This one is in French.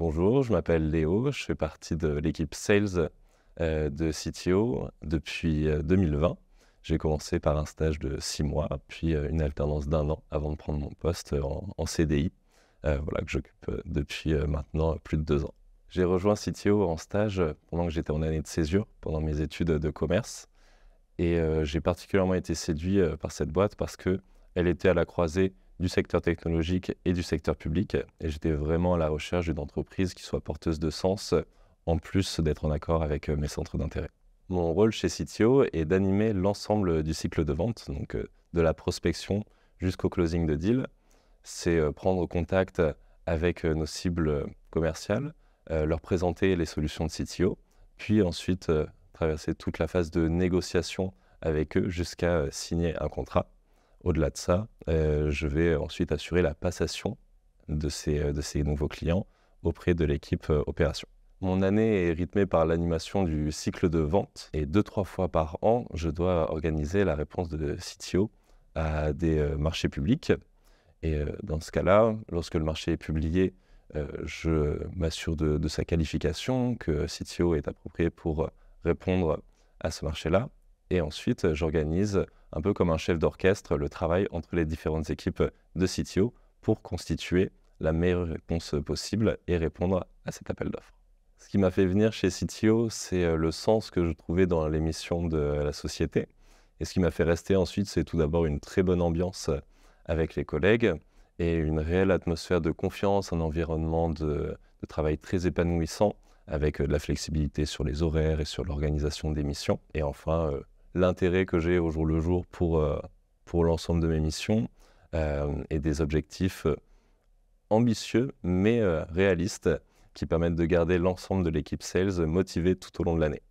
Bonjour, je m'appelle Léo, je fais partie de l'équipe Sales de CTO depuis 2020. J'ai commencé par un stage de 6 mois, puis une alternance d'1 an avant de prendre mon poste en CDI, voilà, que j'occupe depuis maintenant plus de 2 ans. J'ai rejoint CTO en stage pendant que j'étais en année de césure, pendant mes études de commerce. Et j'ai particulièrement été séduit par cette boîte parce qu'elle était à la croisée du secteur technologique et du secteur public. Et j'étais vraiment à la recherche d'une entreprise qui soit porteuse de sens, en plus d'être en accord avec mes centres d'intérêt. Mon rôle chez CTO est d'animer l'ensemble du cycle de vente, donc de la prospection jusqu'au closing de deal. C'est prendre contact avec nos cibles commerciales, leur présenter les solutions de CTO, puis ensuite traverser toute la phase de négociation avec eux jusqu'à signer un contrat. Au-delà de ça, je vais ensuite assurer la passation de ces nouveaux clients auprès de l'équipe opération. Mon année est rythmée par l'animation du cycle de vente et 2-3 fois par an, je dois organiser la réponse de CTO à des marchés publics. Et dans ce cas-là, lorsque le marché est publié, je m'assure de sa qualification, que CTO est approprié pour répondre à ce marché-là. Et ensuite, j'organise, un peu comme un chef d'orchestre, le travail entre les différentes équipes de CTO pour constituer la meilleure réponse possible et répondre à cet appel d'offres. Ce qui m'a fait venir chez CTO, c'est le sens que je trouvais dans les missions de la société. Et ce qui m'a fait rester ensuite, c'est tout d'abord une très bonne ambiance avec les collègues et une réelle atmosphère de confiance, un environnement de travail très épanouissant avec de la flexibilité sur les horaires et sur l'organisation des missions. Et enfin, l'intérêt que j'ai au jour le jour pour l'ensemble de mes missions et des objectifs ambitieux mais réalistes qui permettent de garder l'ensemble de l'équipe sales motivée tout au long de l'année.